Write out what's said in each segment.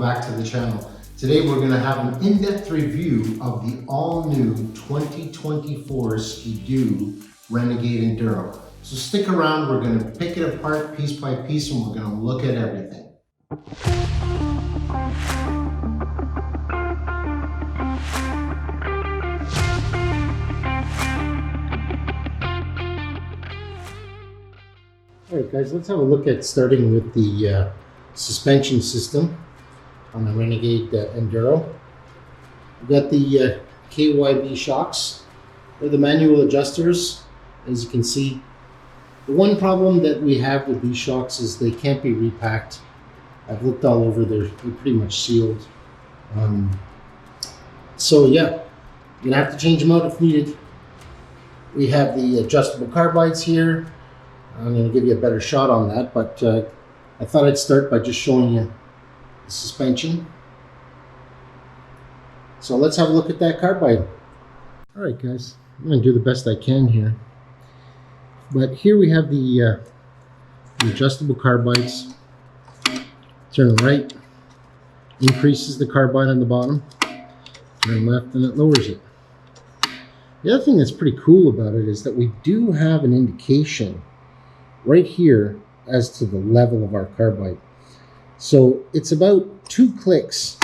back to the channel. Today we're going to have an in-depth review of the all-new 2024 Skidoo Renegade Enduro. So stick around, we're going to pick it apart piece by piece and we're going to look at everything. Alright guys, let's have a look at starting with the suspension system on the Renegade Enduro. We've got the KYB shocks. They're the manual adjusters. As you can see, the one problem that we have with these shocks is they can't be repacked. I've looked all over, they're pretty much sealed. So yeah, you're gonna have to change them out if needed. We have the adjustable carbides here. I'm going to give you a better shot on that, but I thought I'd start by just showing you the suspension. So let's have a look at that carbide. Alright guys, I'm going to do the best I can here. But here we have the adjustable carbides. Turn right, increases the carbide on the bottom. Turn left and it lowers it. The other thing that's pretty cool about it is that we do have an indication right here as to the level of our carbide. So it's about 2 clicks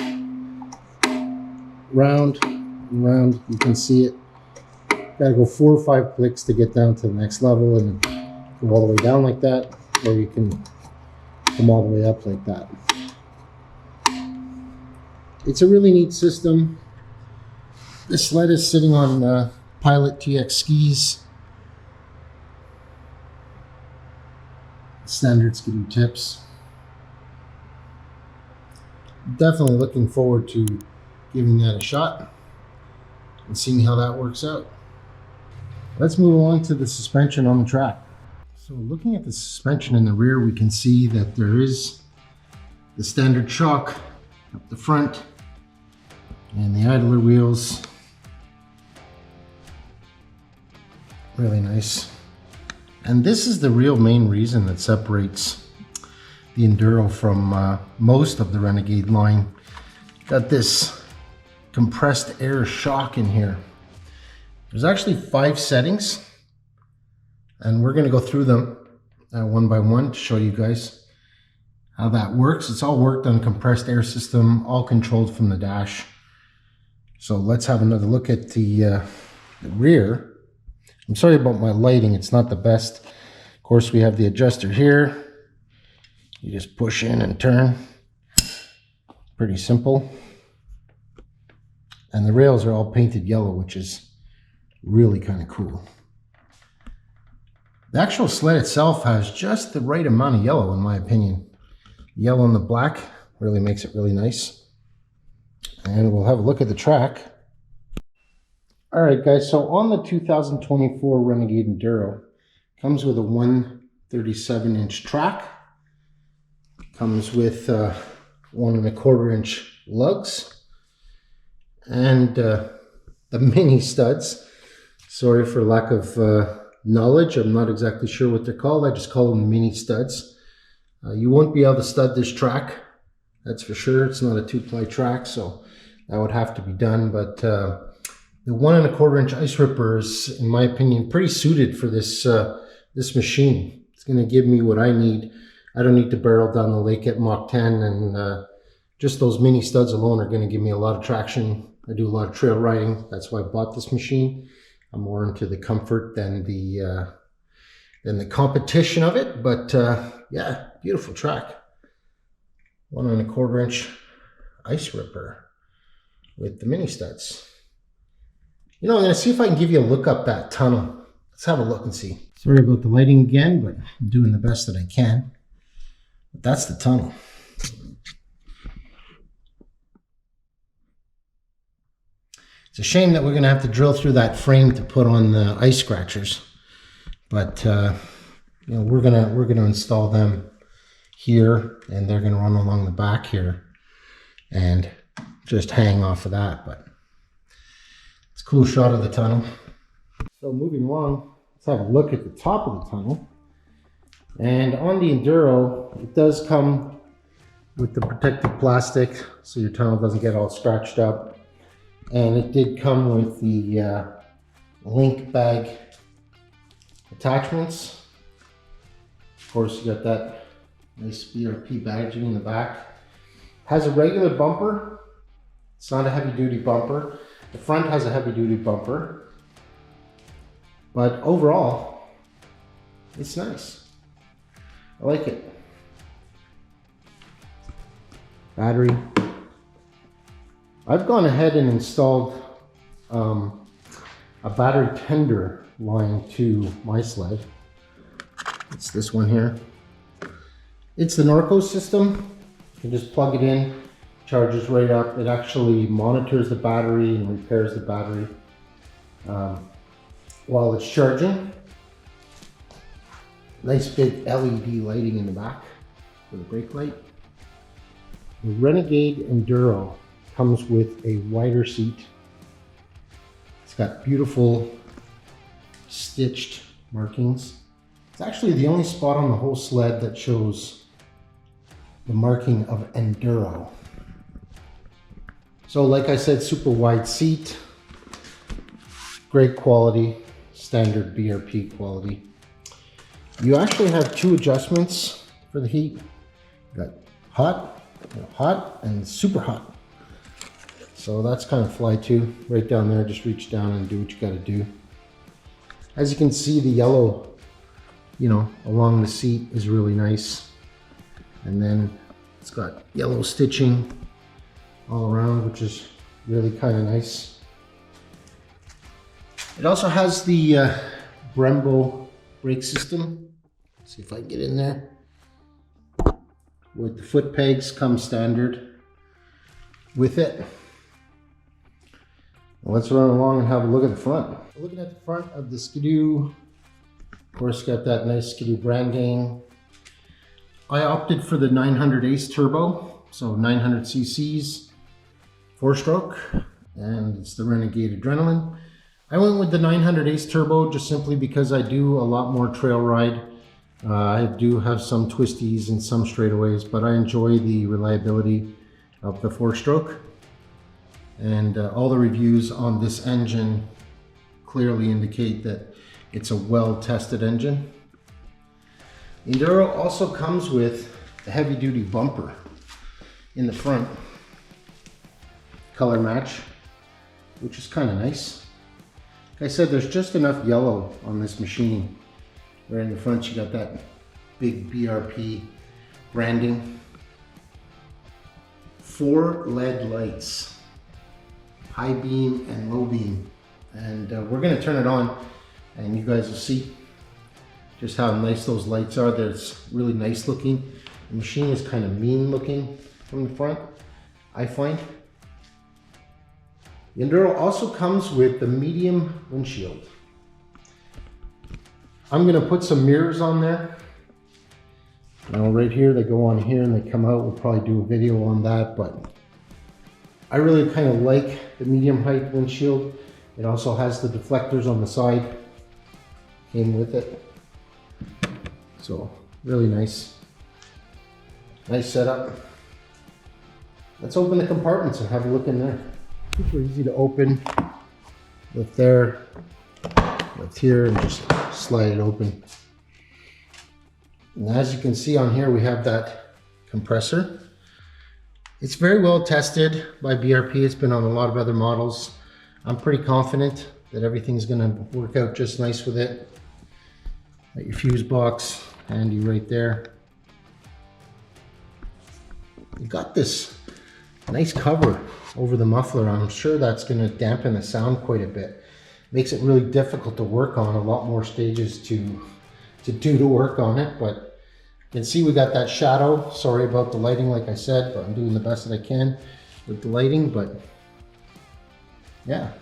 round and round. You can see it. Gotta go 4 or 5 clicks to get down to the next level and go all the way down like that, or you can come all the way up like that. It's a really neat system. This sled is sitting on Pilot TX skis. Standard Skidoo tips. Definitely looking forward to giving that a shot and seeing how that works out. Let's move along to the suspension on the track. So looking at the suspension in the rear, we can see that there is the standard shock up the front and the idler wheels. Really nice. And this is the real main reason that separates the Enduro from most of the Renegade line. Got this compressed air shock in here. There's actually 5 settings, and we're going to go through them one by one to show you guys how that works. It's all worked on compressed air system, all controlled from the dash. So let's have another look at the rear. I'm sorry about my lighting, it's not the best. Of course, we have the adjuster here. You just push in and turn. Pretty simple. And the rails are all painted yellow, which is really kind of cool. The actual sled itself has just the right amount of yellow, in my opinion. Yellow and the black really makes it really nice. And we'll have a look at the track. Alright guys, so on the 2024 Renegade Enduro, comes with a 1/37-inch track, comes with 1 1/4-inch lugs, and the mini studs. Sorry for lack of knowledge, I'm not exactly sure what they're called, I just call them mini studs. You won't be able to stud this track, that's for sure. It's not a 2-ply track, so that would have to be done, but the 1 1/4-inch ice ripper is, in my opinion, pretty suited for this this machine. It's going to give me what I need. I don't need to barrel down the lake at Mach 10, and just those mini studs alone are going to give me a lot of traction. I do a lot of trail riding. That's why I bought this machine. I'm more into the comfort than the competition of it. But yeah, beautiful track. 1 1/4-inch ice ripper with the mini studs. You know, I'm going to see if I can give you a look up that tunnel. Let's have a look and see. Sorry about the lighting again, but I'm doing the best that I can. But that's the tunnel. It's a shame that we're going to have to drill through that frame to put on the ice scratchers. But you know, we're gonna install them here, and they're going to run along the back here and just hang off of that. But it's a cool shot of the tunnel. So moving along, let's have a look at the top of the tunnel. And on the Enduro, it does come with the protective plastic so your tunnel doesn't get all scratched up. And it did come with the link bag attachments. Of course, you got that nice BRP badging in the back. Has a regular bumper. It's not a heavy duty bumper. The front has a heavy duty bumper. But overall, it's nice. I like it. Battery. I've gone ahead and installed a battery tender line to my sled. It's this one here. It's the Norco system. You can just plug it in, charges right up. It actually monitors the battery and repairs the battery while it's charging. Nice big LED lighting in the back for the brake light. The Renegade Enduro comes with a wider seat. It's got beautiful stitched markings. It's actually the only spot on the whole sled that shows the marking of Enduro. So like I said, super wide seat, great quality, standard BRP quality. You actually have two adjustments for the heat. You got hot, and super hot. So that's kind of fly too. Right down there, just reach down and do what you got to do. As you can see, the yellow, along the seat is really nice. And then it's got yellow stitching all around, which is really kind of nice. It also has the Brembo brake system. Let's see if I can get in there. With the foot pegs come standard with it. Let's run along and have a look at the front. Looking at the front of the Skidoo, of course, got that nice Skidoo branding. I opted for the 900 Ace Turbo, so 900 cc's, 4-stroke, and it's the Renegade Adrenaline. I went with the 900 Ace Turbo just simply because I do a lot more trail ride. I do have some twisties and some straightaways, but I enjoy the reliability of the 4-stroke. And all the reviews on this engine clearly indicate that it's a well-tested engine. The Enduro also comes with a heavy-duty bumper in the front, color match, which is kind of nice. Like I said, there's just enough yellow on this machine. Right in the front, you got that big BRP branding. 4 LED lights, high beam and low beam. And we're gonna turn it on and you guys will see just how nice those lights are. They're really nice looking. The machine is kind of mean looking from the front, I find. The Enduro also comes with the medium windshield. I'm gonna put some mirrors on there. Now right here, they go on here and they come out. We'll probably do a video on that, but I really kind of like the medium height windshield. It also has the deflectors on the side, came with it. So really nice. Nice setup. Let's open the compartments and have a look in there. Super easy to open. Lift there, lift here, and just slide it open. And as you can see on here, we have that compressor. It's very well tested by BRP. It's been on a lot of other models. I'm pretty confident that everything's gonna work out just nice with it. Got your fuse box handy right there. You got this nice cover over the muffler. I'm sure that's gonna dampen the sound quite a bit. Makes it really difficult to work on, a lot more stages to work on it, but you can see we got that shadow. Sorry about the lighting, like I said, but I'm doing the best that I can with the lighting, but yeah.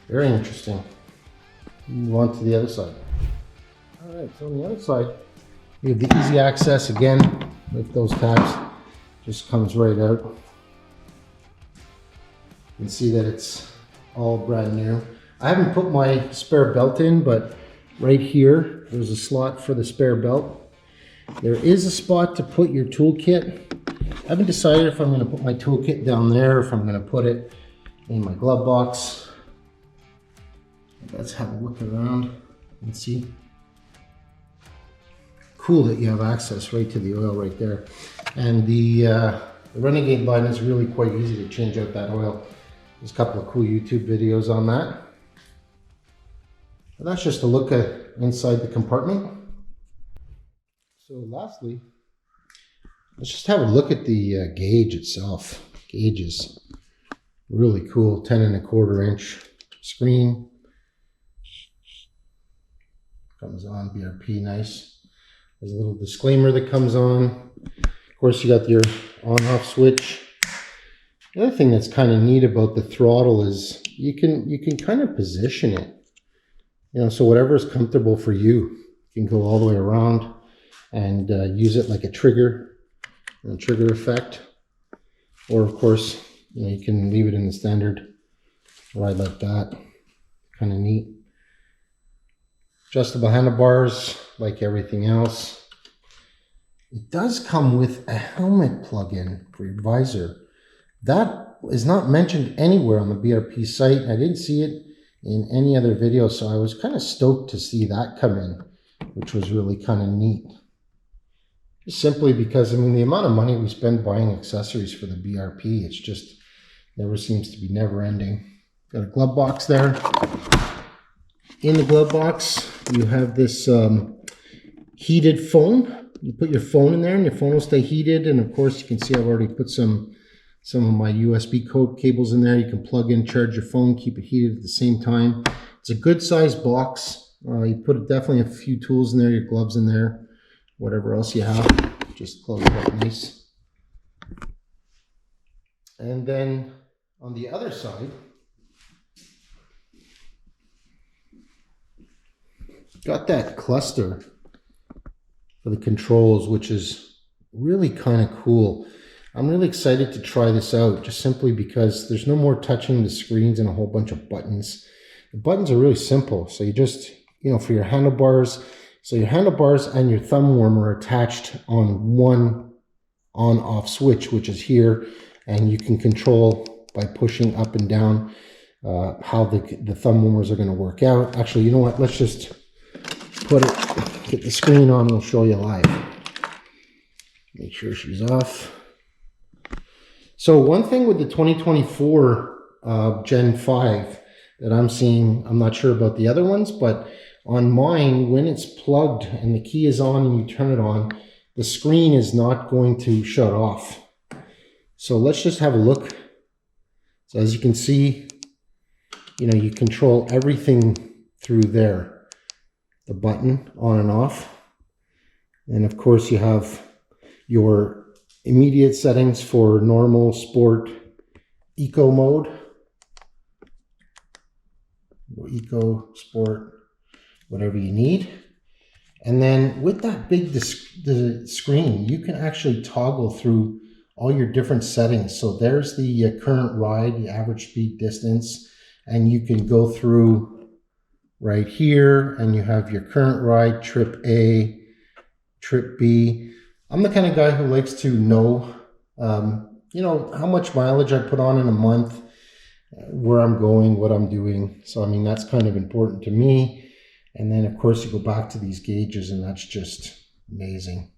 Very interesting. Move on to the other side. All right, so on the other side, we have the easy access again with those tabs. Just comes right out. You can see that it's all brand new. I haven't put my spare belt in, but right here, there's a slot for the spare belt. There is a spot to put your toolkit. I haven't decided if I'm going to put my toolkit down there, or if I'm going to put it in my glove box. Let's have a look around and see. Cool that you have access right to the oil right there. And the Renegade line is really quite easy to change out that oil. There's a couple of cool YouTube videos on that. But that's just a look at inside the compartment. So lastly, let's just have a look at the gauge itself. Gauge is really cool, 10¼ inch screen. Comes on, BRP, nice. There's a little disclaimer that comes on. Of course, you got your on-off switch. The other thing that's kind of neat about the throttle is you can kind of position it. You know, so whatever is comfortable for you. You can go all the way around and use it like a trigger, trigger effect. Or of course, you know, you can leave it in the standard ride like that. Kind of neat. Adjustable handlebars, like everything else. It does come with a helmet plug-in for your visor. That is not mentioned anywhere on the BRP site. I didn't see it in any other video, so I was kind of stoked to see that come in, which was really kind of neat. Just simply because, I mean, the amount of money we spend buying accessories for the BRP, it's just never seems to be never ending. Got a glove box there. In the glove box, you have this heated phone. You put your phone in there and your phone will stay heated. And of course, you can see I've already put some of my USB cables in there. You can plug in, charge your phone, keep it heated at the same time. It's a good sized box. You put definitely a few tools in there, your gloves in there, whatever else you have. Just close it up nice. And then on the other side, got that cluster for the controls, which is really kind of cool. I'm really excited to try this out, just simply because there's no more touching the screens and a whole bunch of buttons. The buttons are really simple. So you just, you know, for your handlebars, so your handlebars and your thumb warmer are attached on one on-off switch, which is here, and you can control by pushing up and down how the thumb warmers are going to work out. Actually, you know what? Let's just get the screen on, we'll show you live. Make sure she's off. So one thing with the 2024 Gen 5 that I'm seeing, I'm not sure about the other ones, but on mine, when it's plugged and the key is on and you turn it on, the screen is not going to shut off. So let's just have a look. So as you can see, you know, you control everything through there. The button on and off. And of course you have your immediate settings for normal, sport, eco mode. Eco, sport, whatever you need. And then with that big the screen, you can actually toggle through all your different settings. So there's the current ride, the average speed, distance, and you can go through right here, and you have your current ride, trip A, trip B. I'm the kind of guy who likes to know, you know, how much mileage I put on in a month, where I'm going, what I'm doing. So, I mean, that's kind of important to me. And then, of course, you go back to these gauges, and that's just amazing.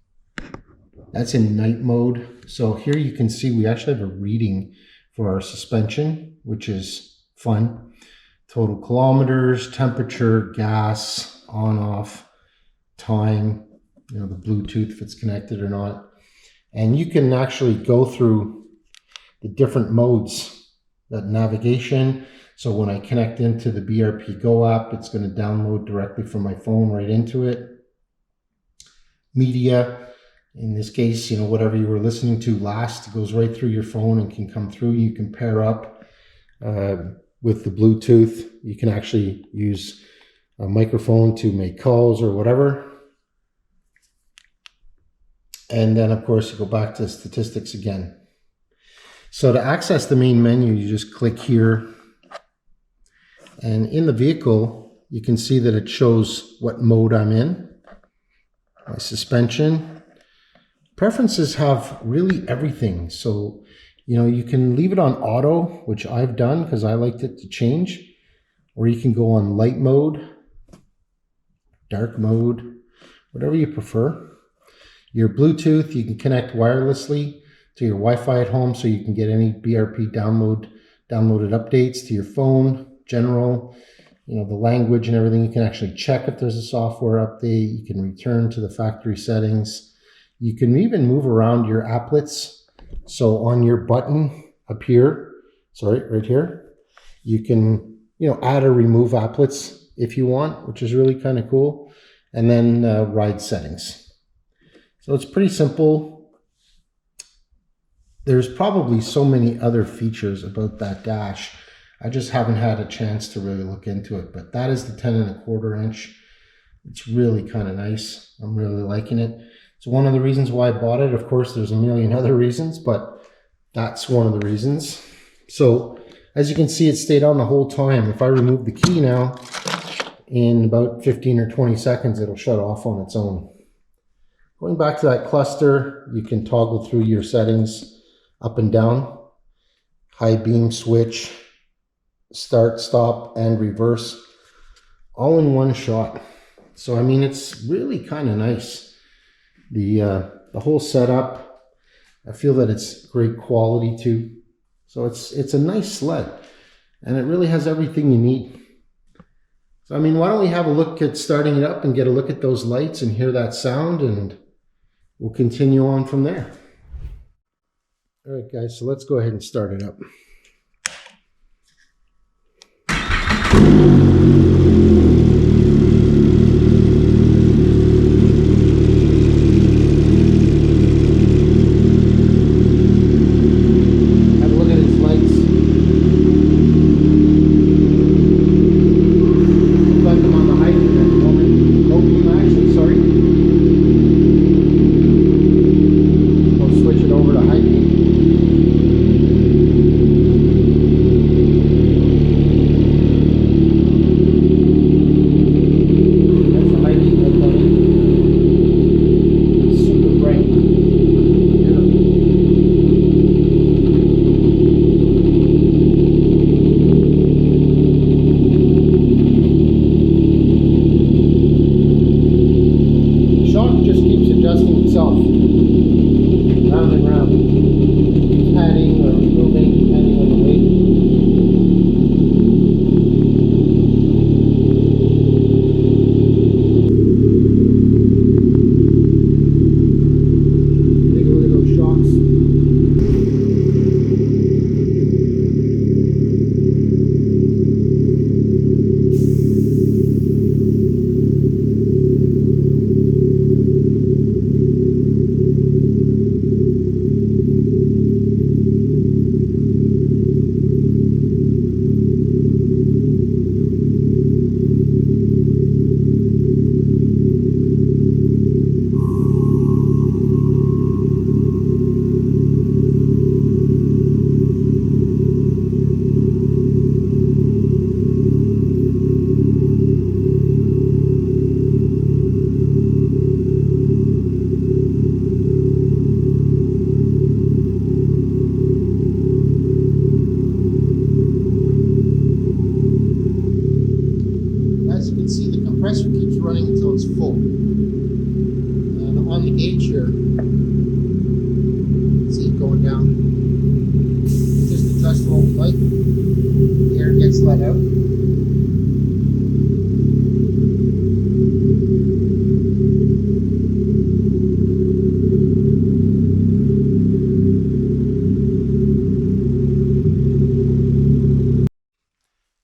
That's in night mode. So here you can see we actually have a reading for our suspension, which is fun. Total kilometers, temperature, gas, on, off, time, you know, the Bluetooth, if it's connected or not. And you can actually go through the different modes, that navigation. So when I connect into the BRP Go app, it's going to download directly from my phone right into it. Media, in this case, you know, whatever you were listening to last goes right through your phone and can come through. You can pair up with the Bluetooth. You can actually use a microphone to make calls or whatever. And then, of course, you go back to statistics again. So to access the main menu, you just click here. And in the vehicle, you can see that it shows what mode I'm in. My suspension, Preferences have really everything. So, you can leave it on auto, which I've done because I liked it to change, or you can go on light mode, dark mode, whatever you prefer. Your Bluetooth, you can connect wirelessly to your Wi-Fi at home, so you can get any BRP downloaded updates to your phone, general, the language and everything. You can actually check if there's a software update. You can return to the factory settings. You can even move around your applets. So on your button up here, right here, you can, add or remove applets if you want, which is really kind of cool. And then ride settings. So it's pretty simple. There's probably so many other features about that dash. I just haven't had a chance to really look into it, but that is the 10.25 inch. It's really kind of nice. I'm really liking it. It's one of the reasons why I bought it. Of course, there's a million other reasons, but that's one of the reasons. So as you can see, it stayed on the whole time. If I remove the key now, in about 15 or 20 seconds, it'll shut off on its own. Going back to that cluster, you can toggle through your settings up and down, high beam switch, start, stop, and reverse, all in one shot. So, I mean, it's really kind of nice. The whole setup, I feel that it's great quality too. So it's a nice sled, and it really has everything you need. So, I mean, why don't we have a look at starting it up and get a look at those lights and hear that sound, and we'll continue on from there. All right, guys, so let's go ahead and start it up. Round and round, adding or removing depending on the weight. Take a look at those shocks. As you can see, the compressor keeps running until it's full. And on the gauge here, see it going down. Just adjust the whole flight. The air gets let out.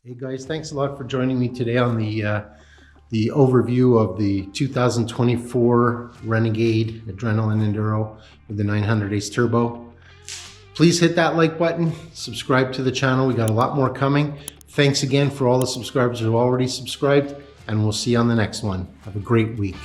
Hey guys, thanks a lot for joining me today on the overview of the 2024 Renegade Adrenaline Enduro with the 900 Ace Turbo. Please hit that like button, subscribe to the channel. We got a lot more coming. Thanks again for all the subscribers who have already subscribed, and we'll see you on the next one. Have a great week.